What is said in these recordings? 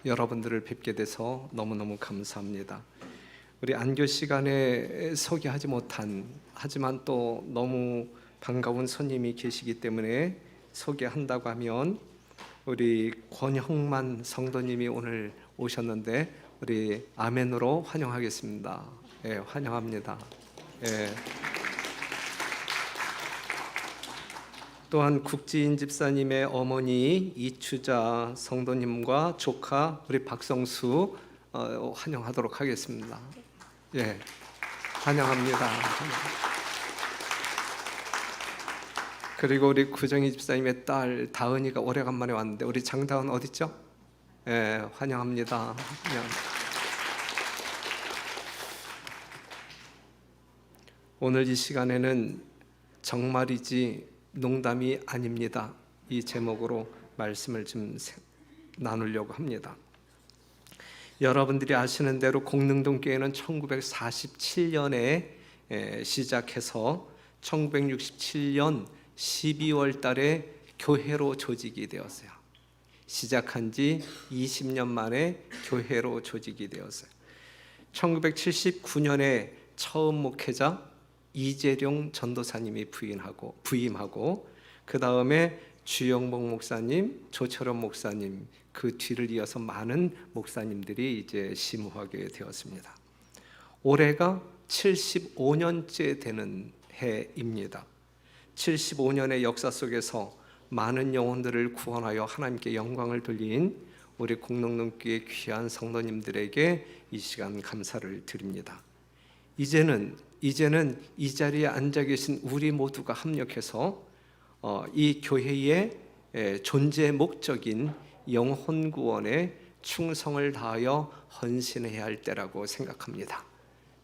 여러분들을 뵙게 돼서 너무너무 감사합니다. 우리 안교 시간에 소개하지 못한, 하지만 또 너무 반가운 손님이 계시기 때문에 소개한다고 하면, 우리 권형만 성도님이 오늘 오셨는데 우리 아멘으로 환영하겠습니다. 예, 환영합니다. 예. 또한 국지인 집사님의 어머니 이추자 성도님과 조카 우리 박성수 환영하도록 하겠습니다. 예, 환영합니다. 그리고 우리 구정희 집사님의 딸 다은이가 오래간만에 왔는데, 우리 장다은 어디 있죠? 예, 환영합니다. 오늘 이 시간에는 정말이지 농담이 아닙니다, 이 제목으로 말씀을 좀 나누려고 합니다. 여러분들이 아시는 대로 공릉동교회는 1947년에 시작해서 1967년 12월 달에 교회로 조직이 되었어요. 시작한 지 20년 만에 교회로 조직이 되었어요. 1979년에 처음 목회자 이재룡 전도사님이 부임하고 그 다음에 주영복 목사님, 조철원 목사님, 그 뒤를 이어서 많은 목사님들이 이제 심우하게 되었습니다. 올해가 75년째 되는 해입니다. 75년의 역사 속에서 많은 영혼들을 구원하여 하나님께 영광을 돌린 우리 공릉동교회 귀한 성도님들에게 이 시간 감사를 드립니다. 이제는 이 자리에 앉아 계신 우리 모두가 합력해서 이 교회의 존재 목적인 영혼 구원에 충성을 다하여 헌신해야 할 때라고 생각합니다.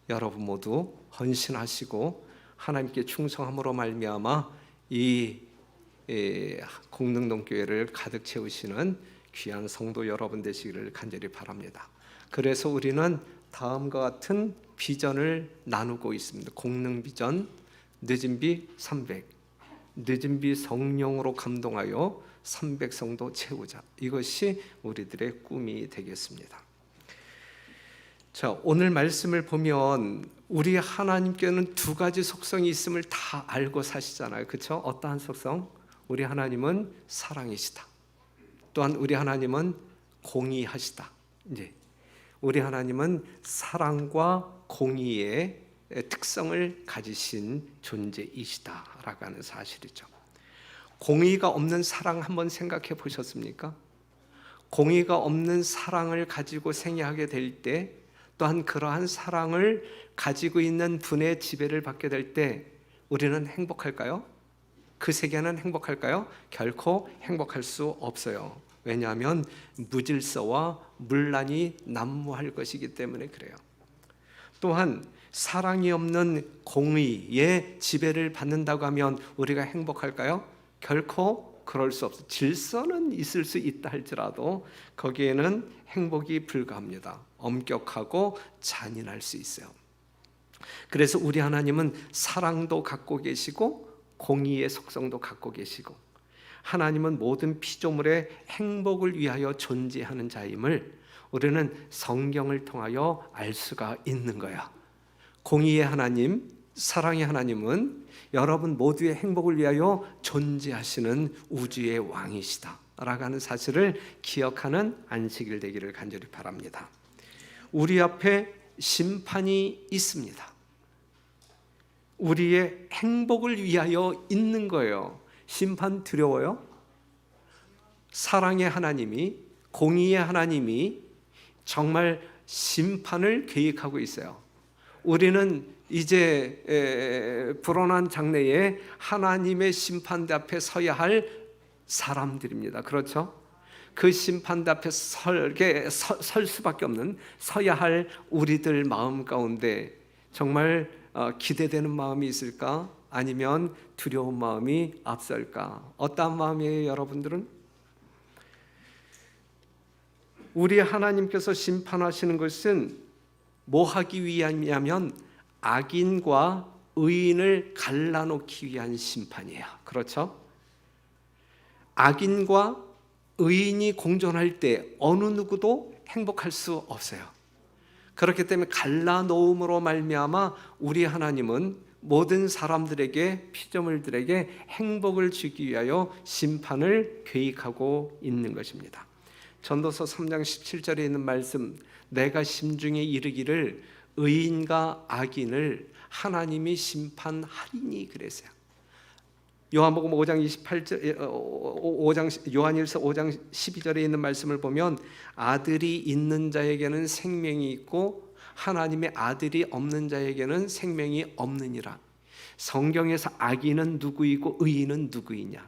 여러분 모두 헌신하시고 하나님께 충성함으로 말미암아 이 공릉동교회를 가득 채우시는 귀한 성도 여러분 되시기를 간절히 바랍니다. 그래서 우리는 다음과 같은 비전을 나누고 있습니다. 공릉 비전, 늦은 비 300, 늦은 비 성령으로 감동하여 300성도 채우자. 이것이 우리들의 꿈이 되겠습니다. 자, 오늘 말씀을 보면 우리 하나님께는 두 가지 속성이 있음을 다 알고 사시잖아요. 그렇죠? 어떠한 속성? 우리 하나님은 사랑이시다. 또한 우리 하나님은 공의하시다. 이제 우리 하나님은 사랑과 공의의 특성을 가지신 존재이시다라고 하는 사실이죠. 공의가 없는 사랑 한번 생각해 보셨습니까? 공의가 없는 사랑을 가지고 생애하게 될 때, 또한 그러한 사랑을 가지고 있는 분의 지배를 받게 될 때 우리는 행복할까요? 그 세계는 행복할까요? 결코 행복할 수 없어요. 왜냐하면 무질서와 문란이 난무할 것이기 때문에 그래요. 또한 사랑이 없는 공의의 지배를 받는다고 하면 우리가 행복할까요? 결코 그럴 수 없어요. 질서는 있을 수 있다 할지라도 거기에는 행복이 불가합니다. 엄격하고 잔인할 수 있어요. 그래서 우리 하나님은 사랑도 갖고 계시고 공의의 속성도 갖고 계시고, 하나님은 모든 피조물의 행복을 위하여 존재하는 자임을 우리는 성경을 통하여 알 수가 있는 거야. 공의의 하나님, 사랑의 하나님은 여러분 모두의 행복을 위하여 존재하시는 우주의 왕이시다 라고 하는 사실을 기억하는 안식일 되기를 간절히 바랍니다. 우리 앞에 심판이 있습니다. 우리의 행복을 위하여 있는 거예요. 심판 두려워요? 사랑의 하나님이, 공의의 하나님이 정말 심판을 계획하고 있어요. 우리는 이제 불어난 장래에 하나님의 심판대 앞에 서야 할 사람들입니다. 그렇죠? 그 심판대 앞에 설 수밖에 없는, 서야 할 우리들 마음 가운데 정말 기대되는 마음이 있을까? 아니면 두려운 마음이 앞설까? 어떠한 마음이에요, 여러분들은? 우리 하나님께서 심판하시는 것은 뭐 하기 위함이냐면 악인과 의인을 갈라놓기 위한 심판이에요. 그렇죠? 악인과 의인이 공존할 때 어느 누구도 행복할 수 없어요. 그렇기 때문에 갈라놓음으로 말미암아 우리 하나님은 모든 사람들에게, 피조물들에게 행복을 주기 위하여 심판을 계획하고 있는 것입니다. 전도서 3장 17절에 있는 말씀, 내가 심중에 이르기를 의인과 악인을 하나님이 심판하리니 그랬어요. 요한복음 5장 28절, 요한일서 5장 12절에 있는 말씀을 보면 아들이 있는 자에게는 생명이 있고 하나님의 아들이 없는 자에게는 생명이 없느니라. 성경에서 악인은 누구이고 의인은 누구이냐?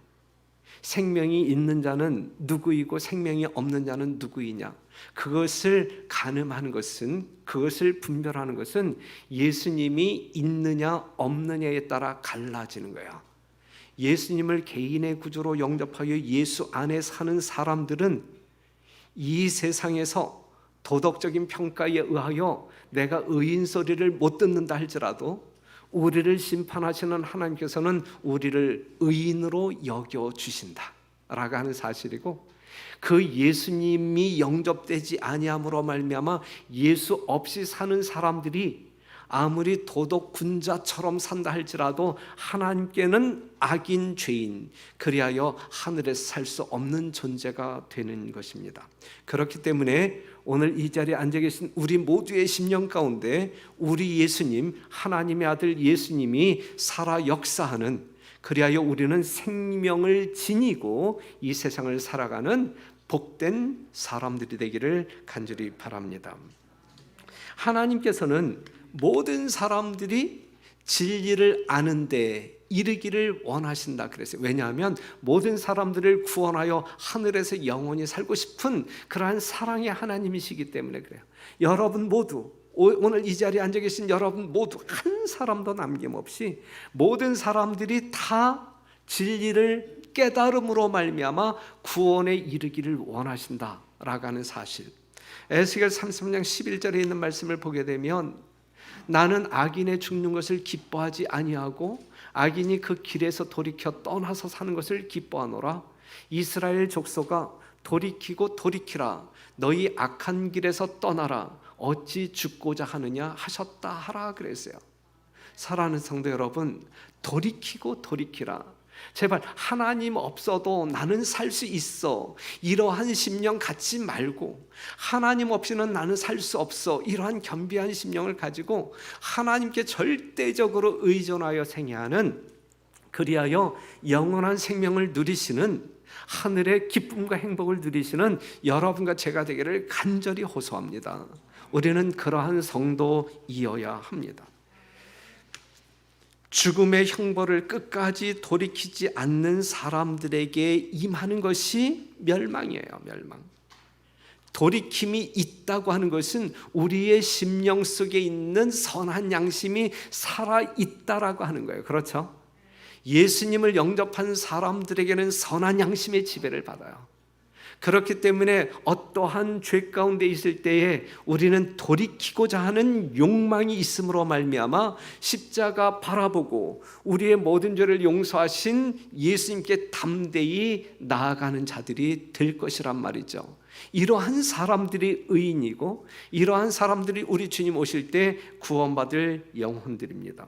생명이 있는 자는 누구이고 생명이 없는 자는 누구이냐? 그것을 가늠하는 것은, 그것을 분별하는 것은 예수님이 있느냐 없느냐에 따라 갈라지는 거예요. 예수님을 개인의 구주로 영접하여 예수 안에 사는 사람들은 이 세상에서 도덕적인 평가에 의하여 내가 의인 소리를 못 듣는다 할지라도 우리를 심판하시는 하나님께서는 우리를 의인으로 여겨주신다라고 하는 사실이고, 그 예수님이 영접되지 아니함으로 말미암아 예수 없이 사는 사람들이 아무리 도덕 군자처럼 산다 할지라도 하나님께는 악인, 죄인, 그리하여 하늘에서 살 수 없는 존재가 되는 것입니다. 그렇기 때문에 오늘 이 자리에 앉아 계신 우리 모두의 심령 가운데 우리 예수님, 하나님의 아들 예수님이 살아 역사하는, 그리하여 우리는 생명을 지니고 이 세상을 살아가는 복된 사람들이 되기를 간절히 바랍니다. 하나님께서는 모든 사람들이 진리를 아는 데 이르기를 원하신다 그랬어요. 왜냐하면 모든 사람들을 구원하여 하늘에서 영원히 살고 싶은 그러한 사랑의 하나님이시기 때문에 그래요. 여러분 모두, 오늘 이 자리에 앉아 계신 여러분 모두 한 사람도 남김없이 모든 사람들이 다 진리를 깨달음으로 말미암아 구원에 이르기를 원하신다라고 하는 사실. 에스겔 33장 11절에 있는 말씀을 보게 되면 나는 악인의 죽는 것을 기뻐하지 아니하고 악인이 그 길에서 돌이켜 떠나서 사는 것을 기뻐하노라. 이스라엘 족속아 돌이키고 돌이키라. 너희 악한 길에서 떠나라. 어찌 죽고자 하느냐 하셨다 하라 그랬어요. 사랑하는 성도 여러분, 돌이키고 돌이키라. 제발 하나님 없어도 나는 살 수 있어, 이러한 심령 갖지 말고, 하나님 없이는 나는 살 수 없어, 이러한 겸비한 심령을 가지고 하나님께 절대적으로 의존하여 생애하는, 그리하여 영원한 생명을 누리시는, 하늘의 기쁨과 행복을 누리시는 여러분과 제가 되기를 간절히 호소합니다. 우리는 그러한 성도이어야 합니다. 죽음의 형벌을 끝까지 돌이키지 않는 사람들에게 임하는 것이 멸망이에요. 멸망. 돌이킴이 있다고 하는 것은 우리의 심령 속에 있는 선한 양심이 살아있다라고 하는 거예요. 그렇죠? 예수님을 영접한 사람들에게는 선한 양심의 지배를 받아요. 그렇기 때문에 어떠한 죄 가운데 있을 때에 우리는 돌이키고자 하는 욕망이 있음으로 말미암아 십자가 바라보고 우리의 모든 죄를 용서하신 예수님께 담대히 나아가는 자들이 될 것이란 말이죠. 이러한 사람들이 의인이고 이러한 사람들이 우리 주님 오실 때 구원받을 영혼들입니다.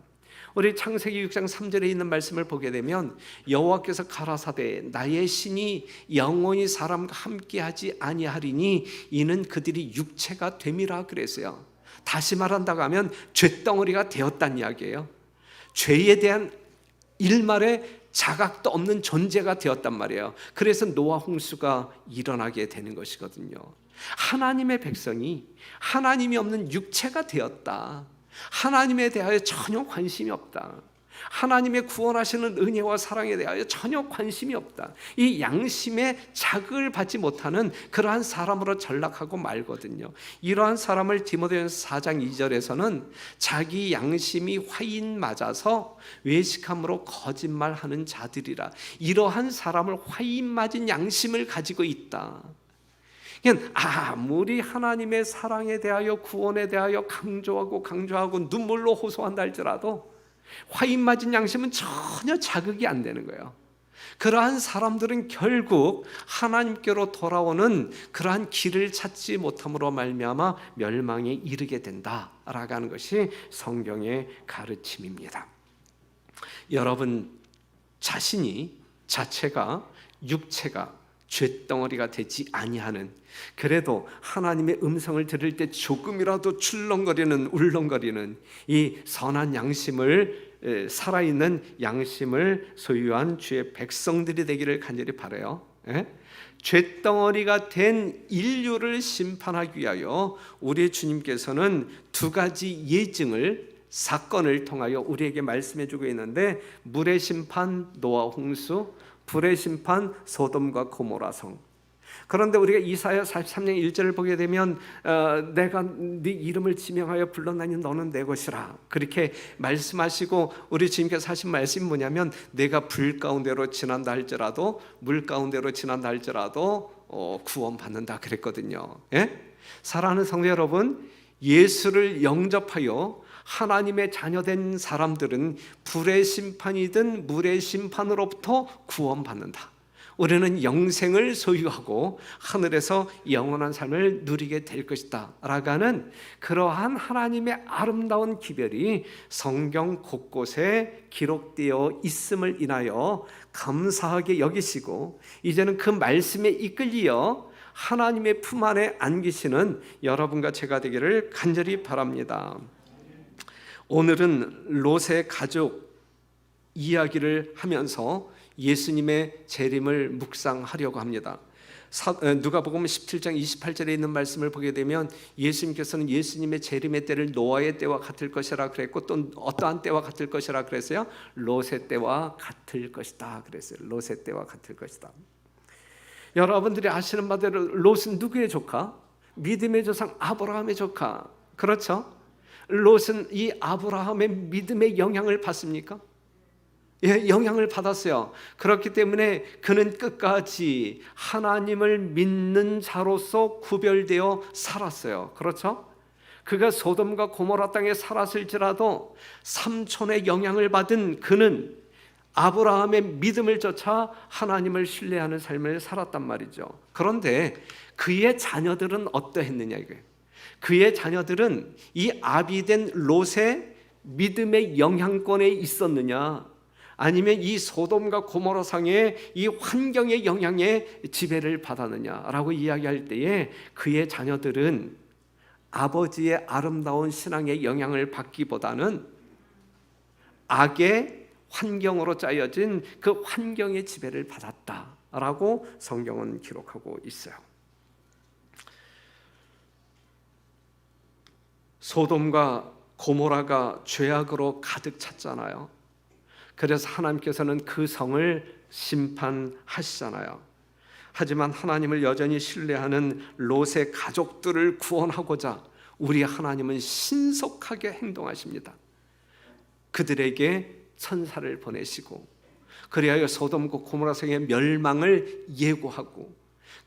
우리 창세기 6장 3절에 있는 말씀을 보게 되면 여호와께서 가라사대 나의 신이 영원히 사람과 함께하지 아니하리니 이는 그들이 육체가 됨이라 그랬어요. 다시 말한다고 하면 죄덩어리가 되었다는 이야기예요. 죄에 대한 일말의 자각도 없는 존재가 되었단 말이에요. 그래서 노아 홍수가 일어나게 되는 것이거든요. 하나님의 백성이 하나님이 없는 육체가 되었다. 하나님에 대하여 전혀 관심이 없다. 하나님의 구원하시는 은혜와 사랑에 대하여 전혀 관심이 없다. 이 양심의 자극을 받지 못하는 그러한 사람으로 전락하고 말거든요. 이러한 사람을 디모데전서 4장 2절에서는 자기 양심이 화인 맞아서 외식함으로 거짓말하는 자들이라. 이러한 사람을 화인 맞은 양심을 가지고 있다. 아무리 하나님의 사랑에 대하여 구원에 대하여 강조하고 눈물로 호소한다 할지라도 화인 맞은 양심은 전혀 자극이 안 되는 거예요. 그러한 사람들은 결국 하나님께로 돌아오는 그러한 길을 찾지 못함으로 말미암아 멸망에 이르게 된다라고 하는 것이 성경의 가르침입니다. 여러분 자체가 육체가 쇳덩어리가 되지 아니하는, 그래도 하나님의 음성을 들을 때 조금이라도 출렁거리는 울렁거리는 이 선한 양심을, 살아있는 양심을 소유한 주의 백성들이 되기를 간절히 바라요. 쇳덩어리가 된 인류를 심판하기 위하여 우리 주님께서는 두 가지 사건을 통하여 우리에게 말씀해 주고 있는데, 물의 심판 노아 홍수, 불의 심판 소돔과 고모라 성. 그런데 우리가 이사야 43장 1절을 보게 되면 내가 네 이름을 지명하여 불렀나니 너는 내 것이라, 그렇게 말씀하시고 우리 주님께서 하신 말씀이 뭐냐면, 내가 불 가운데로 지난다 할지라도 물 가운데로 지난다 할지라도 구원받는다 그랬거든요. 사랑하는 성도 여러분, 예수를 영접하여 하나님의 자녀된 사람들은 불의 심판이든 물의 심판으로부터 구원받는다. 우리는 영생을 소유하고 하늘에서 영원한 삶을 누리게 될 것이다 라고 하는 그러한 하나님의 아름다운 기별이 성경 곳곳에 기록되어 있음을 인하여 감사하게 여기시고, 이제는 그 말씀에 이끌려 하나님의 품 안에 안기시는 여러분과 제가 되기를 간절히 바랍니다. 오늘은 롯의 가족 이야기를 하면서 예수님의 재림을 묵상하려고 합니다. 누가복음 17장 28절에 있는 말씀을 보게 되면 예수님께서는 예수님의 재림의 때를 노아의 때와 같을 것이라 그랬고, 또 어떠한 때와 같을 것이라 그랬어요? 롯의 때와 같을 것이다 그랬어요. 롯의 때와 같을 것이다. 여러분들이 아시는 바대로 롯은 누구의 조카? 믿음의 조상 아브라함의 조카. 그렇죠? 롯은 이 아브라함의 믿음의 영향을 받습니까? 영향을 받았어요. 그렇기 때문에 그는 끝까지 하나님을 믿는 자로서 구별되어 살았어요. 그렇죠? 그가 소돔과 고모라 땅에 살았을지라도 삼촌의 영향을 받은 그는 아브라함의 믿음을 쫓아 하나님을 신뢰하는 삶을 살았단 말이죠. 그런데 그의 자녀들은 어떠했느냐 이거예요. 그의 자녀들은 이 아비된 롯의 믿음의 영향권에 있었느냐, 아니면 이 소돔과 고모라 상의 이 환경의 영향에 지배를 받았느냐라고 이야기할 때에, 그의 자녀들은 아버지의 아름다운 신앙의 영향을 받기보다는 악의 환경으로 짜여진 그 환경의 지배를 받았다라고 성경은 기록하고 있어요. 소돔과 고모라가 죄악으로 가득 찼잖아요. 그래서 하나님께서는 그 성을 심판하시잖아요. 하지만 하나님을 여전히 신뢰하는 롯의 가족들을 구원하고자 우리 하나님은 신속하게 행동하십니다. 그들에게 천사를 보내시고, 그리하여 소돔과 고모라 성의 멸망을 예고하고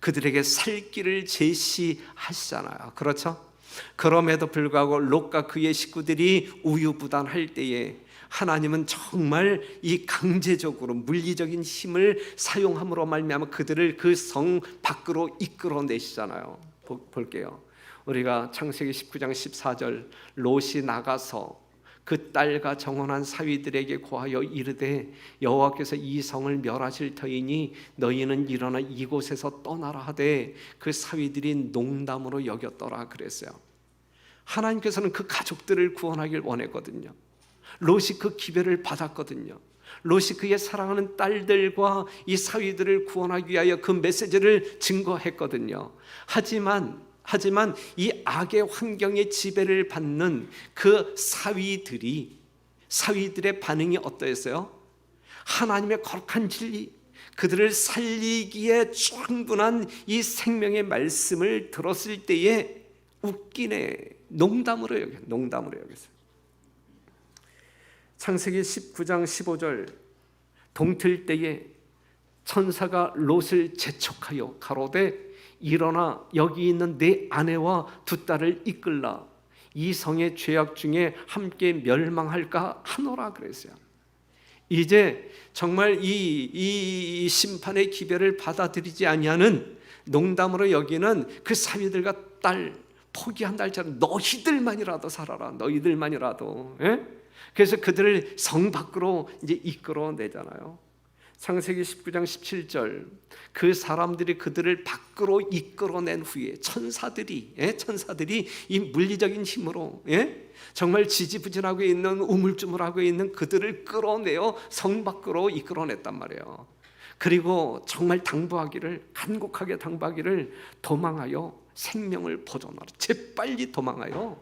그들에게 살 길을 제시하시잖아요. 그렇죠? 그럼에도 불구하고 롯과 그의 식구들이 우유부단할 때에 하나님은 정말 이 강제적으로 물리적인 힘을 사용함으로 말미암아 그들을 그 성 밖으로 이끌어내시잖아요. 볼게요. 우리가 창세기 19장 14절, 롯이 나가서 그 딸과 정혼한 사위들에게 고하여 이르되 여호와께서 이 성을 멸하실 터이니 너희는 일어나 이곳에서 떠나라 하되 그 사위들이 농담으로 여겼더라 그랬어요. 하나님께서는 그 가족들을 구원하길 원했거든요. 롯이 그 기별을 받았거든요. 롯이 그의 사랑하는 딸들과 이 사위들을 구원하기 위하여 그 메시지를 증거했거든요. 하지만 이 악의 환경의 지배를 받는 그 사위들의 반응이 어떠했어요? 하나님의 거룩한 진리, 그들을 살리기에 충분한 이 생명의 말씀을 들었을 때에 웃기네, 농담으로 여겼어요. 창세기 19장 15절, 동틀 때에 천사가 롯을 재촉하여 가로되 일어나 여기 있는 내 아내와 두 딸을 이끌라, 이 성의 죄악 중에 함께 멸망할까 하노라 그랬어요. 이제 정말 이 심판의 기별을 받아들이지 아니하는, 농담으로 여기는 그 사위들과 딸 포기한다 할지라도 너희들만이라도 살아라, 너희들만이라도. 예? 그래서 그들을 성 밖으로 이제 이끌어내잖아요. 창세기 19장 17절, 그 사람들이 그들을 밖으로 이끌어낸 후에 천사들이 이 물리적인 힘으로 정말 지지부진하고 있는, 우물쭈물하고 있는 그들을 끌어내어 성 밖으로 이끌어냈단 말이에요. 그리고 정말 간곡하게 당부하기를, 도망하여 생명을 보존하라. 재빨리 도망하여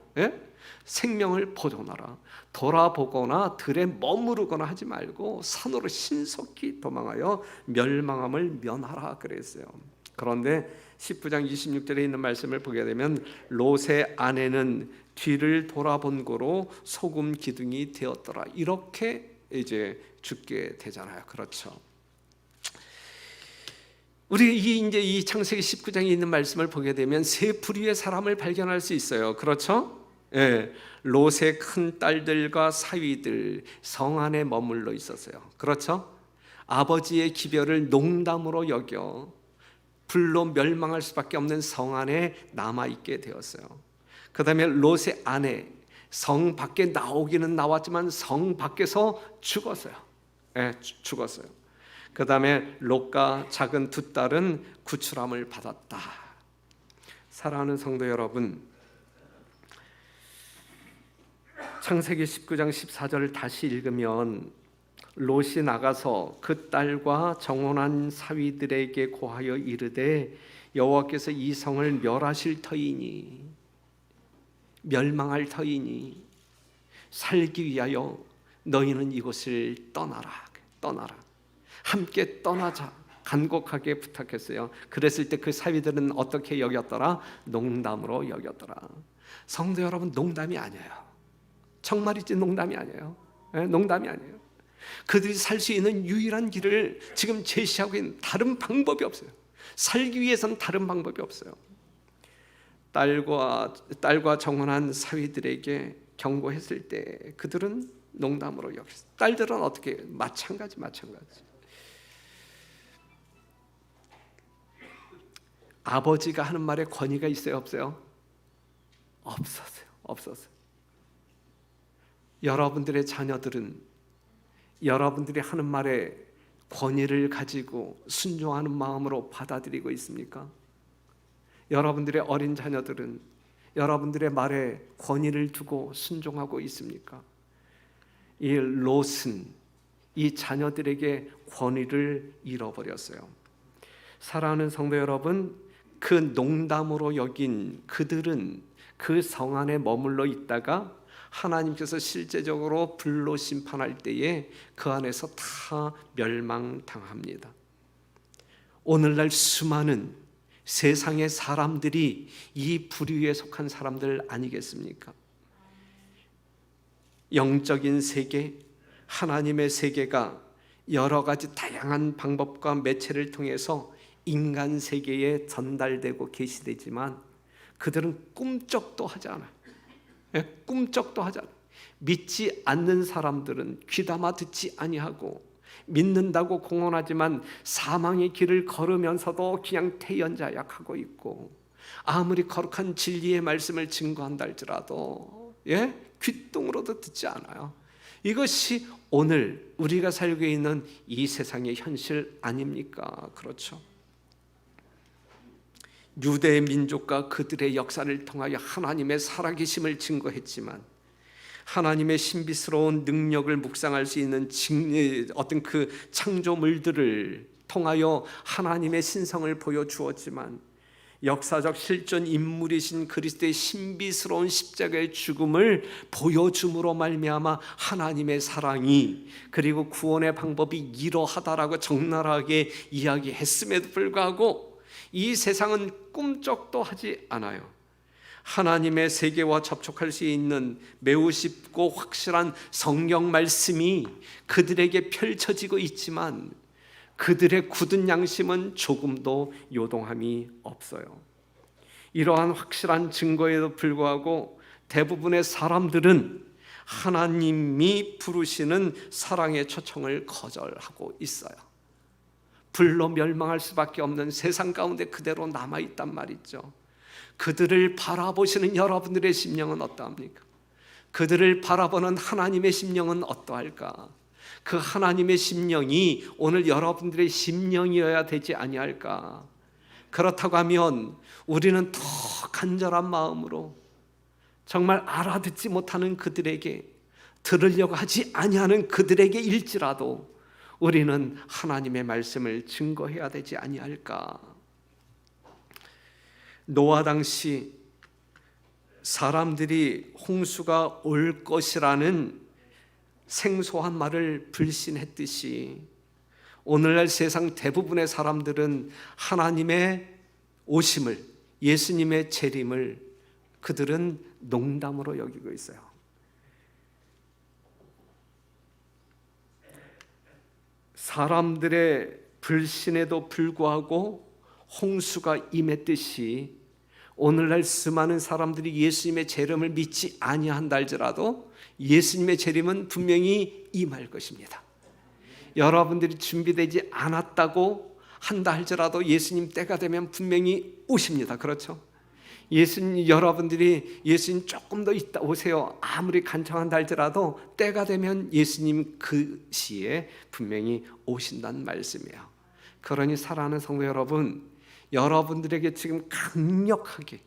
생명을 보존하라. 돌아보거나 들에 머무르거나 하지 말고 산으로 신속히 도망하여 멸망함을 면하라 그랬어요. 그런데 19장 26절에 있는 말씀을 보게 되면, 롯의 아내는 뒤를 돌아본 고로 소금 기둥이 되었더라. 이렇게 이제 죽게 되잖아요. 그렇죠. 우리 이제 이 창세기 19장에 있는 말씀을 보게 되면 세 부류의 사람을 발견할 수 있어요. 그렇죠? 예, 롯의 큰 딸들과 사위들 성 안에 머물러 있었어요. 그렇죠? 아버지의 기별을 농담으로 여겨 불로 멸망할 수밖에 없는 성 안에 남아 있게 되었어요. 그 다음에 롯의 아내, 성 밖에 나오기는 나왔지만 성 밖에서 죽었어요. 죽었어요. 그 다음에 롯과 작은 두 딸은 구출함을 받았다. 사랑하는 성도 여러분, 창세기 19장 14절을 다시 읽으면, 롯이 나가서 그 딸과 정혼한 사위들에게 고하여 이르되, 여호와께서 이 성을 멸하실 터이니, 멸망할 터이니 살기 위하여 너희는 이곳을 떠나라. 함께 떠나자. 간곡하게 부탁했어요. 그랬을 때 그 사위들은 어떻게 여겼더라? 농담으로 여겼더라. 성도 여러분, 농담이 아니에요. 정말이지 농담이 아니에요. 농담이 아니에요. 그들이 살 수 있는 유일한 길을 지금 제시하고 있는, 다른 방법이 없어요. 살기 위해서는 다른 방법이 없어요. 딸과 정혼한 사위들에게 경고했을 때 그들은 농담으로 여겼어요. 딸들은 어떻게? 마찬가지. 아버지가 하는 말에 권위가 있어요, 없어요? 없었어요. 여러분들의 자녀들은 여러분들이 하는 말에 권위를 가지고 순종하는 마음으로 받아들이고 있습니까? 여러분들의 어린 자녀들은 여러분들의 말에 권위를 두고 순종하고 있습니까? 이 롯은 이 자녀들에게 권위를 잃어버렸어요. 사랑하는 성도 여러분, 그 농담으로 여긴 그들은 그 성 안에 머물러 있다가 하나님께서 실제적으로 불로 심판할 때에 그 안에서 다 멸망당합니다. 오늘날 수많은 세상의 사람들이 이 부류에 속한 사람들 아니겠습니까? 영적인 세계, 하나님의 세계가 여러 가지 다양한 방법과 매체를 통해서 인간 세계에 전달되고 계시되지만 그들은 꿈쩍도 하지 않아요. 꿈쩍도 하지 않아요. 믿지 않는 사람들은 귀담아 듣지 아니하고, 믿는다고 공언하지만 사망의 길을 걸으면서도 그냥 태연자약하고 있고, 아무리 거룩한 진리의 말씀을 증거한다 할지라도 귓등으로도 듣지 않아요. 이것이 오늘 우리가 살고 있는 이 세상의 현실 아닙니까? 그렇죠. 유대 민족과 그들의 역사를 통하여 하나님의 살아계심을 증거했지만, 하나님의 신비스러운 능력을 묵상할 수 있는 어떤 그 창조물들을 통하여 하나님의 신성을 보여주었지만, 역사적 실존 인물이신 그리스도의 신비스러운 십자가의 죽음을 보여줌으로 말미암아 하나님의 사랑이, 그리고 구원의 방법이 이러하다라고 적나라하게 이야기했음에도 불구하고 이 세상은 꿈쩍도 하지 않아요. 하나님의 세계와 접촉할 수 있는 매우 쉽고 확실한 성경 말씀이 그들에게 펼쳐지고 있지만 그들의 굳은 양심은 조금도 요동함이 없어요. 이러한 확실한 증거에도 불구하고 대부분의 사람들은 하나님이 부르시는 사랑의 초청을 거절하고 있어요. 불로 멸망할 수밖에 없는 세상 가운데 그대로 남아있단 말이죠. 그들을 바라보시는 여러분들의 심령은 어떠합니까? 그들을 바라보는 하나님의 심령은 어떠할까? 그 하나님의 심령이 오늘 여러분들의 심령이어야 되지 아니할까? 그렇다고 하면 우리는 더 간절한 마음으로 정말 알아듣지 못하는 그들에게, 들으려고 하지 아니하는 그들에게 일지라도 우리는 하나님의 말씀을 증거해야 되지 아니할까? 노아 당시 사람들이 홍수가 올 것이라는 생소한 말을 불신했듯이 오늘날 세상 대부분의 사람들은 하나님의 오심을, 예수님의 재림을 그들은 농담으로 여기고 있어요. 사람들의 불신에도 불구하고 홍수가 임했듯이 오늘날 수많은 사람들이 예수님의 재림을 믿지 아니한다 할지라도 예수님의 재림은 분명히 임할 것입니다. 여러분들이 준비되지 않았다고 한다 할지라도 예수님 때가 되면 분명히 오십니다. 그렇죠? 예수님, 여러분들이 예수님 조금 더 있다 오세요 아무리 간청한다 할지라도 때가 되면 예수님 그 시에 분명히 오신다는 말씀이에요. 그러니 사랑하는 성도 여러분, 여러분들에게 지금 강력하게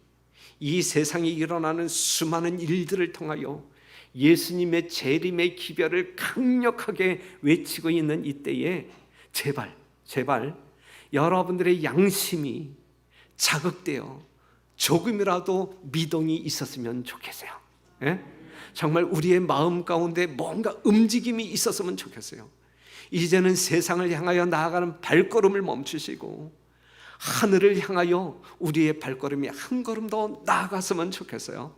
이 세상에 일어나는 수많은 일들을 통하여 예수님의 재림의 기별을 강력하게 외치고 있는 이때에 제발 여러분들의 양심이 자극되어 조금이라도 미동이 있었으면 좋겠어요. 예? 정말 우리의 마음 가운데 뭔가 움직임이 있었으면 좋겠어요. 이제는 세상을 향하여 나아가는 발걸음을 멈추시고 하늘을 향하여 우리의 발걸음이 한 걸음 더 나아갔으면 좋겠어요.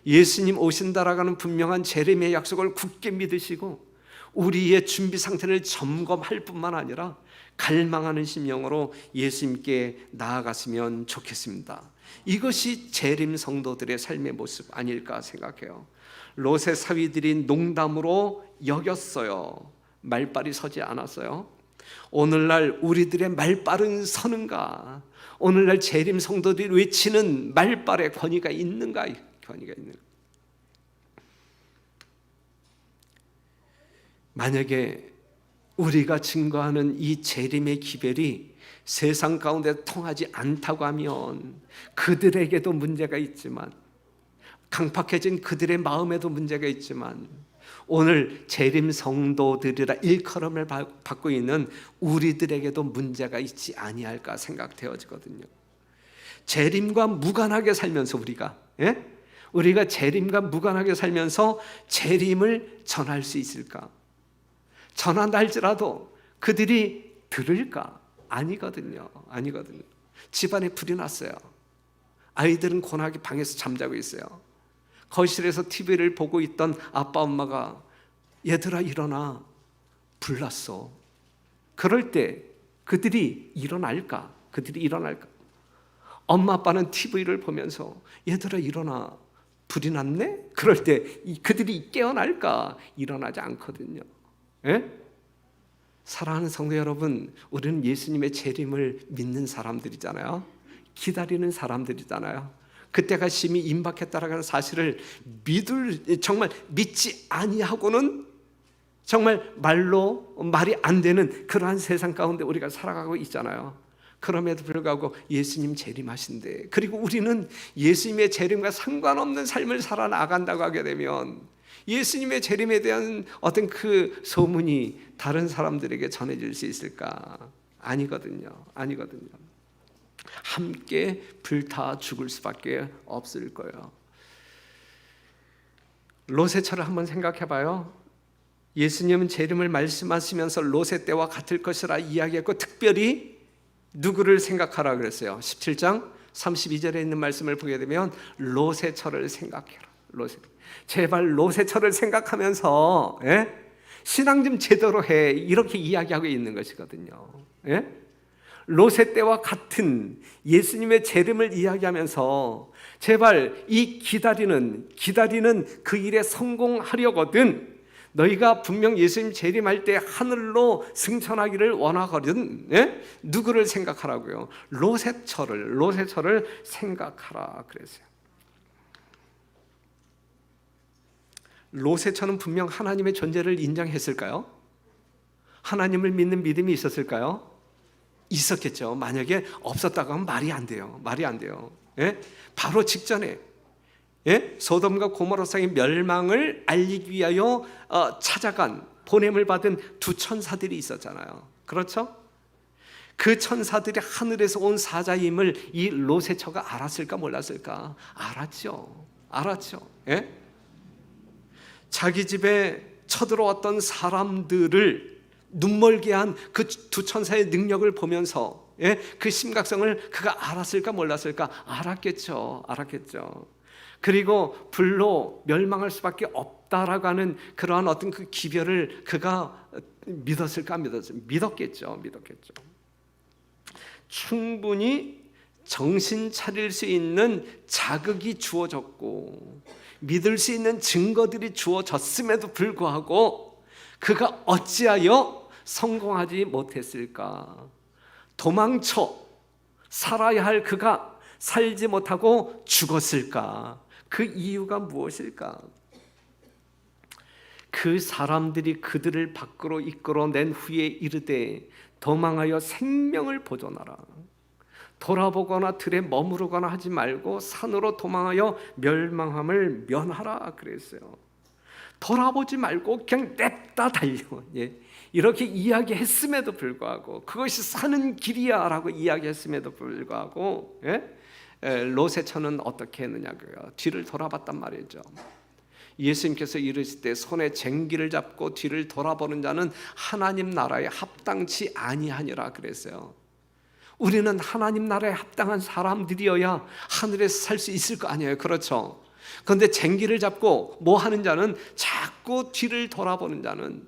예수님 오신다라고 하는 분명한 재림의 약속을 굳게 믿으시고 우리의 준비 상태를 점검할 뿐만 아니라 갈망하는 심령으로 예수님께 나아갔으면 좋겠습니다. 이것이 재림 성도들의 삶의 모습 아닐까 생각해요. 롯의 사위들이 농담으로 여겼어요. 말빨이 서지 않았어요. 오늘날 우리들의 말빨은 서는가? 오늘날 재림 성도들이 외치는 말빨의 권위가 있는가? 권위가 있는가? 만약에 우리가 증거하는 이 재림의 기별이 세상 가운데 통하지 않다고 하면 그들에게도 문제가 있지만, 강팍해진 그들의 마음에도 문제가 있지만, 오늘 재림 성도들이라 일컬음을 받고 있는 우리들에게도 문제가 있지 아니할까 생각되어지거든요. 재림과 무관하게 살면서 우리가 재림과 무관하게 살면서 재림을 전할 수 있을까? 전한다 할지라도 그들이 들을까? 아니거든요. 집안에 불이 났어요. 아이들은 고나게 방에서 잠자고 있어요. 거실에서 TV를 보고 있던 아빠 엄마가 얘들아 일어나, 불 났어. 그럴 때 그들이 일어날까? 엄마 아빠는 TV를 보면서 얘들아 일어나, 불이 났네? 그럴 때 그들이 깨어날까? 일어나지 않거든요. 예? 사랑하는 성도 여러분, 우리는 예수님의 재림을 믿는 사람들이잖아요. 기다리는 사람들이잖아요. 그때가 심히 임박했다라는 사실을 정말 믿지 아니하고는 정말 말이 안 되는 그러한 세상 가운데 우리가 살아가고 있잖아요. 그럼에도 불구하고 예수님 재림하신대. 그리고 우리는 예수님의 재림과 상관없는 삶을 살아나간다고 하게 되면 예수님의 재림에 대한 어떤 그 소문이 다른 사람들에게 전해질 수 있을까? 아니거든요. 함께 불타 죽을 수밖에 없을 거예요. 롯의 철을 한번 생각해 봐요. 예수님은 재림을 말씀하시면서 롯의 때와 같을 것이라 이야기했고, 특별히 누구를 생각하라 그랬어요? 17장 32절에 있는 말씀을 보게 되면 롯의 철을 생각해라. 제발 롯의 철을 생각하면서 신앙 좀 제대로 해, 이렇게 이야기하고 있는 것이거든요. 롯의 때와 같은 예수님의 재림을 이야기하면서 제발 이 기다리는 그 일에 성공하려거든 너희가 분명 예수님 재림할 때 하늘로 승천하기를 원하거든 누구를 생각하라고요? 롯의 철을 생각하라 그랬어요. 롯의 철은 분명 하나님의 존재를 인정했을까요? 하나님을 믿는 믿음이 있었을까요? 있었겠죠. 만약에 없었다고 하면 말이 안 돼요. 바로 직전에 소돔과 고모라 성의 멸망을 알리기 위하여 찾아간 보냄을 받은 두 천사들이 있었잖아요. 그렇죠? 그 천사들이 하늘에서 온 사자임을 이 롯의 처가 알았을까 몰랐을까? 알았죠. 자기 집에 쳐들어왔던 사람들을 눈멀게 한 그 두 천사의 능력을 보면서 그 심각성을 그가 알았을까 몰랐을까? 알았겠죠. 그리고 불로 멸망할 수밖에 없다라고 하는 그러한 어떤 그 기별을 그가 믿었을까? 믿었겠죠. 충분히 정신 차릴 수 있는 자극이 주어졌고 믿을 수 있는 증거들이 주어졌음에도 불구하고 그가 어찌하여 성공하지 못했을까? 도망쳐 살아야 할 그가 살지 못하고 죽었을까? 그 이유가 무엇일까? 그 사람들이 그들을 밖으로 이끌어낸 후에 이르되 도망하여 생명을 보존하라. 돌아보거나 들에 머무르거나 하지 말고 산으로 도망하여 멸망함을 면하라 그랬어요. 돌아보지 말고 그냥 냅다 달려. 이렇게 이야기했음에도 불구하고 그것이 사는 길이야 라고 이야기했음에도 불구하고 롯의 처는 어떻게 했느냐고요? 뒤를 돌아봤단 말이죠. 예수님께서 이르실 때 손에 쟁기를 잡고 뒤를 돌아보는 자는 하나님 나라에 합당치 아니하니라 그랬어요. 우리는 하나님 나라에 합당한 사람들이어야 하늘에서 살 수 있을 거 아니에요. 그렇죠? 그런데 쟁기를 잡고 뭐 하는 자는 자꾸 뒤를 돌아보는 자는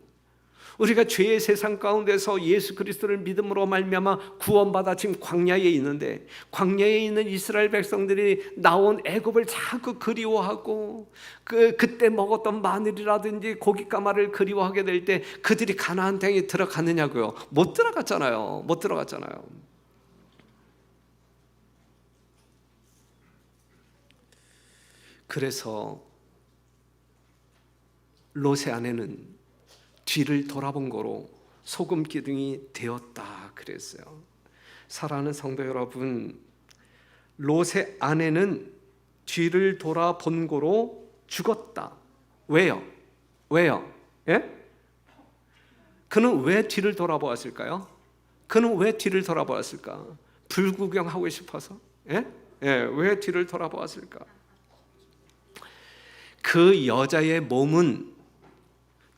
우리가 죄의 세상 가운데서 예수 그리스도를 믿음으로 말미암아 구원받아 지금 광야에 있는데 광야에 있는 이스라엘 백성들이 나온 애굽을 자꾸 그리워하고 그때 먹었던 마늘이라든지 고깃가마를 그리워하게 될 때 그들이 가나안 땅에 들어갔느냐고요? 못 들어갔잖아요. 그래서 롯의 아내는 뒤를 돌아본 거로 소금 기둥이 되었다 그랬어요. 사랑하는 성도 여러분, 롯의 아내는 뒤를 돌아본 거로 죽었다. 왜요? 그는 왜 뒤를 돌아보았을까요? 불구경하고 싶어서? 왜 뒤를 돌아보았을까? 그 여자의 몸은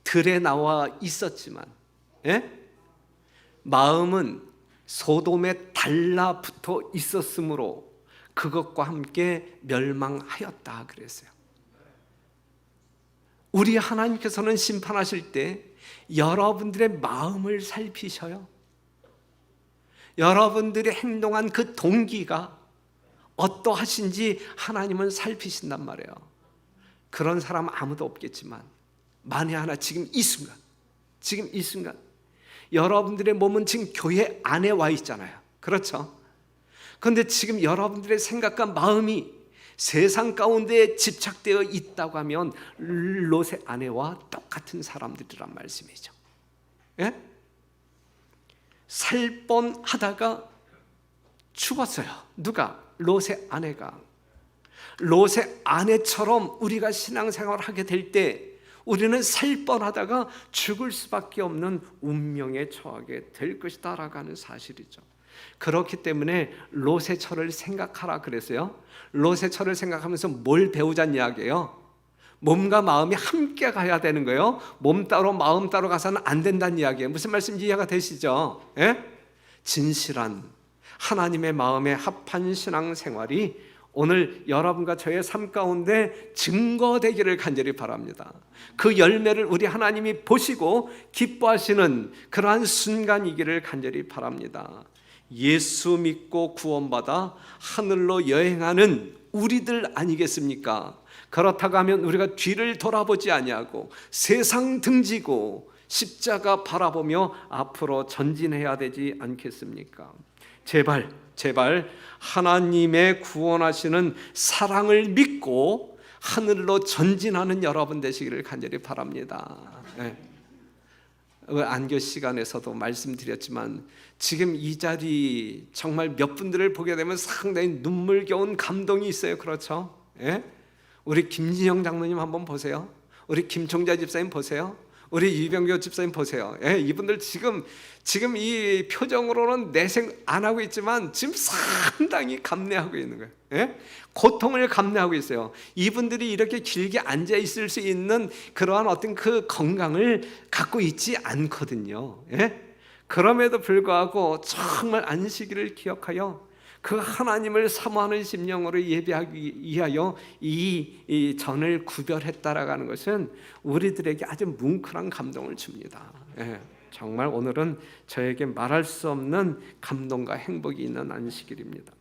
들에 나와 있었지만 마음은 소돔에 달라붙어 있었으므로 그것과 함께 멸망하였다 그랬어요. 우리 하나님께서는 심판하실 때 여러분들의 마음을 살피셔요. 여러분들이 행동한 그 동기가 어떠하신지 하나님은 살피신단 말이에요. 그런 사람 아무도 없겠지만 만에 하나 지금 이 순간 여러분들의 몸은 지금 교회 안에 와 있잖아요. 그렇죠? 그런데 지금 여러분들의 생각과 마음이 세상 가운데 집착되어 있다고 하면 롯의 아내와 똑같은 사람들이란 말씀이죠. 살 뻔하다가 죽었어요. 누가? 롯의 아내가. 롯의 아내처럼 우리가 신앙생활을 하게 될 때 우리는 살 뻔하다가 죽을 수밖에 없는 운명에 처하게 될 것이다 라고 하는 사실이죠. 그렇기 때문에 롯의 처를 생각하라 그랬어요. 롯의 처를 생각하면서 뭘 배우자는 이야기예요? 몸과 마음이 함께 가야 되는 거예요. 몸 따로 마음 따로 가서는 안 된다는 이야기예요. 무슨 말씀인지 이해가 되시죠? 진실한 하나님의 마음에 합한 신앙생활이 오늘 여러분과 저의 삶 가운데 증거되기를 간절히 바랍니다. 그 열매를 우리 하나님이 보시고 기뻐하시는 그러한 순간이기를 간절히 바랍니다. 예수 믿고 구원받아 하늘로 여행하는 우리들 아니겠습니까? 그렇다고 하면 우리가 뒤를 돌아보지 아니하고 세상 등지고 십자가 바라보며 앞으로 전진해야 되지 않겠습니까? 제발 하나님의 구원하시는 사랑을 믿고 하늘로 전진하는 여러분 되시기를 간절히 바랍니다. 네. 안교 시간에서도 말씀드렸지만 지금 이 자리 정말 몇 분들을 보게 되면 상당히 눈물겨운 감동이 있어요. 그렇죠? 예? 우리 김진영 장로님 한번 보세요. 우리 김총자 집사님 보세요. 우리 이병교 집사님 보세요. 예, 이분들 지금 이 표정으로는 내생 안 하고 있지만 지금 상당히 감내하고 있는 거예요. 예? 고통을 감내하고 있어요. 이분들이 이렇게 길게 앉아 있을 수 있는 그러한 어떤 그 건강을 갖고 있지 않거든요. 예? 그럼에도 불구하고 정말 안식일을 기억하여 그 하나님을 사모하는 심령으로 예배하기 위하여 이 전을 구별했다라는 것은 우리들에게 아주 뭉클한 감동을 줍니다. 예, 정말 오늘은 저에게 말할 수 없는 감동과 행복이 있는 안식일입니다.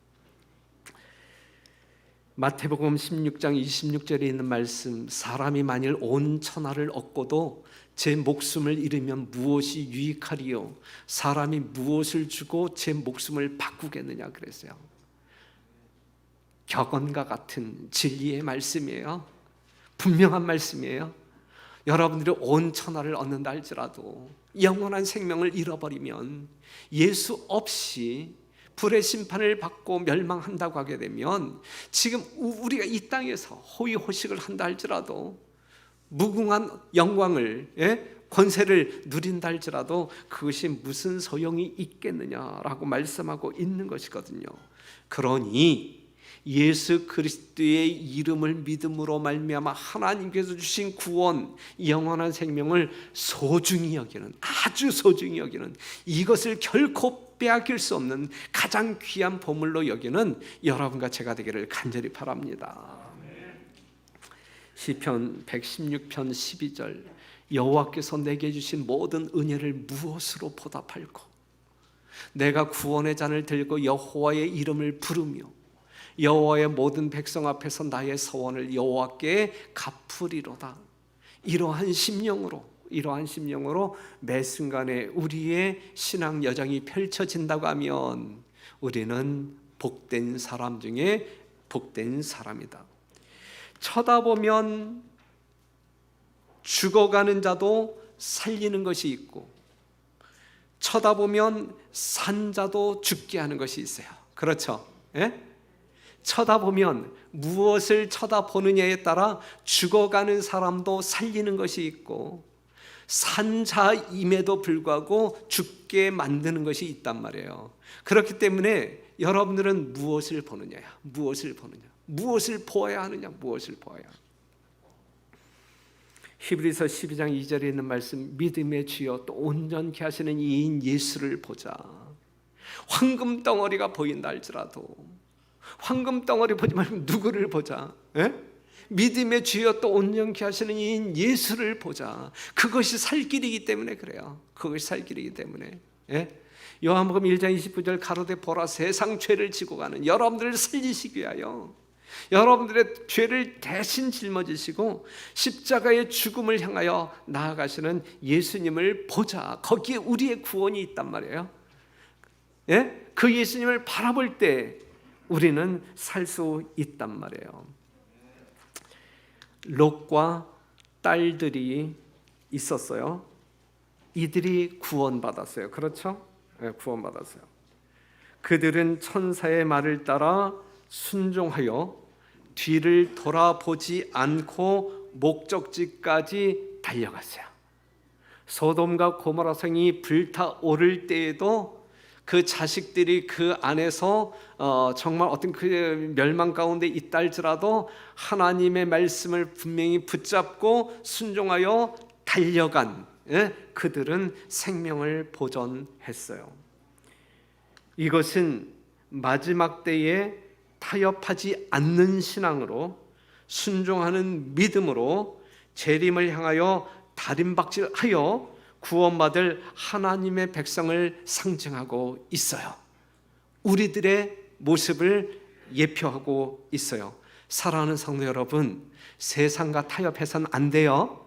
마태복음 16장 26절에 있는 말씀, 사람이 만일 온 천하를 얻고도 제 목숨을 잃으면 무엇이 유익하리요? 사람이 무엇을 주고 제 목숨을 바꾸겠느냐 그랬어요. 격언과 같은 진리의 말씀이에요. 분명한 말씀이에요. 여러분들이 온 천하를 얻는다 할지라도 영원한 생명을 잃어버리면 예수 없이 불의 심판을 받고 멸망한다고 하게 되면 지금 우리가 이 땅에서 호의호식을 한다 할지라도 무궁한 영광을, 권세를 누린다 할지라도 그것이 무슨 소용이 있겠느냐라고 말씀하고 있는 것이거든요. 그러니 예수 그리스도의 이름을 믿음으로 말미암아 하나님께서 주신 구원, 영원한 생명을 소중히 여기는, 아주 소중히 여기는, 이것을 결코 빼앗길 수 없는 가장 귀한 보물로 여기는 여러분과 제가 되기를 간절히 바랍니다. 시편 116편 12절, 여호와께서 내게 주신 모든 은혜를 무엇으로 보답할꼬? 내가 구원의 잔을 들고 여호와의 이름을 부르며 여호와의 모든 백성 앞에서 나의 서원을 여호와께 갚으리로다. 이러한 심령으로 매 순간에 우리의 신앙 여정이 펼쳐진다고 하면 우리는 복된 사람 중에 복된 사람이다. 쳐다보면 죽어가는 자도 살리는 것이 있고 쳐다보면 산 자도 죽게 하는 것이 있어요. 그렇죠? 예? 쳐다보면 무엇을 쳐다보느냐에 따라 죽어가는 사람도 살리는 것이 있고 산 자임에도 불구하고 죽게 만드는 것이 있단 말이에요. 그렇기 때문에 여러분들은 무엇을 보느냐? 무엇을 보아야 하느냐? 무엇을 보아야 하느냐? 히브리서 12장 2절에 있는 말씀, 믿음의 주여 또 온전케 하시는 이인 예수를 보자. 황금 덩어리가 보인다 할지라도 황금 덩어리 보지 말고 누구를 보자? 믿음의 주여 또 온전케 하시는 이인 예수를 보자. 그것이 살 길이기 때문에 그래요. 그것이 살 길이기 때문에. 요한복음 1장 29절 가로되 보라 세상 죄를 지고 가는 여러분들을 살리시기 위하여 여러분들의 죄를 대신 짊어지시고 십자가의 죽음을 향하여 나아가시는 예수님을 보자. 거기에 우리의 구원이 있단 말이에요. 그 예수님을 바라볼 때 우리는 살 수 있단 말이에요. 롯과 딸들이 있었어요. 이들이 구원받았어요. 그렇죠? 구원받았어요. 그들은 천사의 말을 따라 순종하여 뒤를 돌아보지 않고 목적지까지 달려갔어요. 소돔과 고모라 성이 불타오를 때에도 그 자식들이 그 안에서 정말 어떤 그 멸망 가운데 있다 할지라도 하나님의 말씀을 분명히 붙잡고 순종하여 달려간 그들은 생명을 보존했어요. 이것은 마지막 때에 타협하지 않는 신앙으로 순종하는 믿음으로 재림을 향하여 다림박질하여 구원받을 하나님의 백성을 상징하고 있어요. 우리들의 모습을 예표하고 있어요. 사랑하는 성도 여러분, 세상과 타협해서는 안 돼요.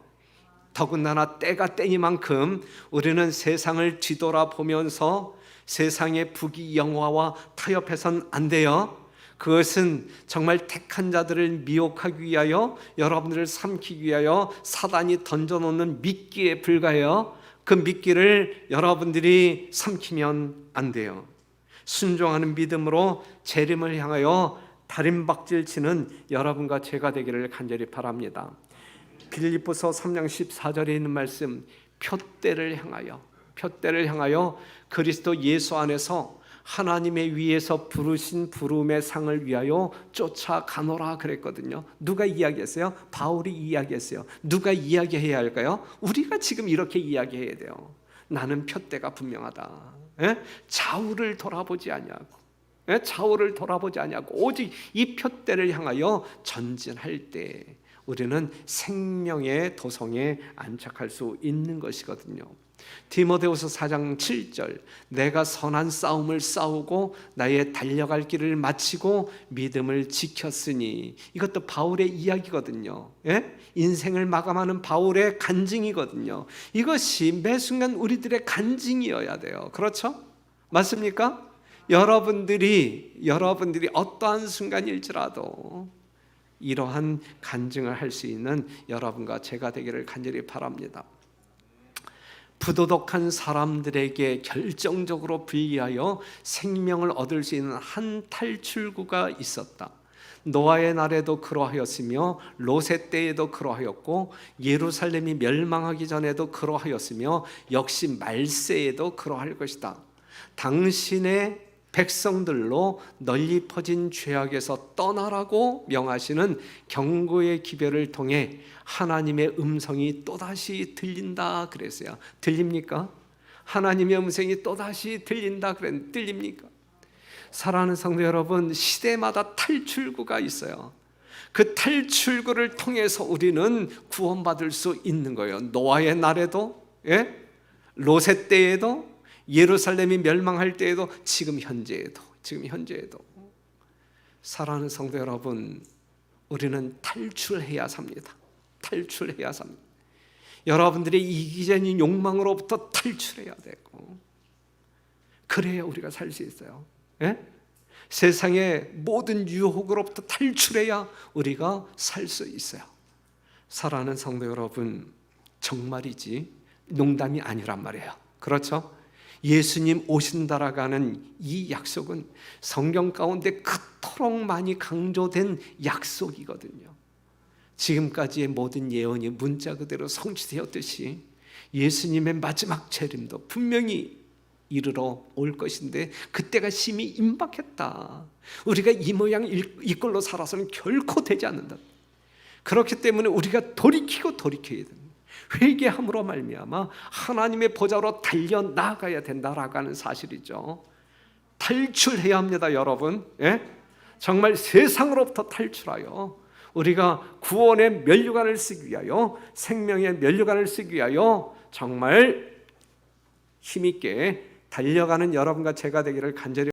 더군다나 때가 때니만큼 우리는 세상을 뒤돌아보면서 세상의 부귀영화와 타협해서는 안 돼요. 그것은 정말 택한 자들을 미혹하기 위하여, 여러분들을 삼키기 위하여 사단이 던져놓는 미끼에 불과해요. 그 미끼를 여러분들이 삼키면 안 돼요. 순종하는 믿음으로 재림을 향하여 다림박질 치는 여러분과 제가 되기를 간절히 바랍니다. 빌립보서 3장 14절에 있는 말씀, 표대를 향하여 그리스도 예수 안에서 하나님의 위에서 부르신 부름의 상을 위하여 쫓아가노라 그랬거든요. 누가 이야기했어요? 바울이 이야기했어요. 누가 이야기해야 할까요? 우리가 지금 이렇게 이야기해야 돼요. 나는 표대가 분명하다. 좌우를 돌아보지 아니하고, 오직 이 표대를 향하여 전진할 때 우리는 생명의 도성에 안착할 수 있는 것이거든요. 디모데후서 4장 7절, 내가 선한 싸움을 싸우고 나의 달려갈 길을 마치고 믿음을 지켰으니, 이것도 바울의 이야기거든요. 인생을 마감하는 바울의 간증이거든요. 이것이 매 순간 우리들의 간증이어야 돼요. 그렇죠? 맞습니까? 여러분들이 어떠한 순간일지라도 이러한 간증을 할 수 있는 여러분과 제가 되기를 간절히 바랍니다. 부도덕한 사람들에게 결정적으로 불리하여 생명을 얻을 수 있는 한 탈출구가 있었다. 노아의 날에도 그러하였으며 롯의 때에도 그러하였고 예루살렘이 멸망하기 전에도 그러하였으며 역시 말세에도 그러할 것이다. 당신의 백성들로 널리 퍼진 죄악에서 떠나라고 명하시는 경고의 기별을 통해 하나님의 음성이 또다시 들린다 그랬어요. 들립니까? 하나님의 음성이 또다시 들린다 그랬는데 들립니까? 사랑하는 성도 여러분, 시대마다 탈출구가 있어요. 그 탈출구를 통해서 우리는 구원받을 수 있는 거예요. 노아의 날에도, 롯의 때에도, 예루살렘이 멸망할 때에도, 지금 현재에도. 사랑하는 성도 여러분, 우리는 탈출해야 삽니다. 여러분들의 이기적인 욕망으로부터 탈출해야 되고, 그래야 우리가 살 수 있어요. 세상의 모든 유혹으로부터 탈출해야 우리가 살 수 있어요. 사랑하는 성도 여러분, 정말이지 농담이 아니란 말이에요. 그렇죠? 예수님 오신다라고 하는 이 약속은 성경 가운데 그토록 많이 강조된 약속이거든요. 지금까지의 모든 예언이 문자 그대로 성취되었듯이 예수님의 마지막 재림도 분명히 이르러 올 것인데, 그때가 심히 임박했다. 우리가 이 모양 이 꼴로 살아서는 결코 되지 않는다. 그렇기 때문에 우리가 돌이켜야 됩니다. 회개함으로 말미암아 하나님의 보좌로 달려 나아가야 된다라고 하는 사실이죠. 탈출해야 합니다, 여러분. 정말 세상으로부터 탈출하여 우리가 구원의 면류관을 쓰기 위하여, 생명의 면류관을 쓰기 위하여 정말 힘있게 달려가는 여러분과 제가 되기를 간절히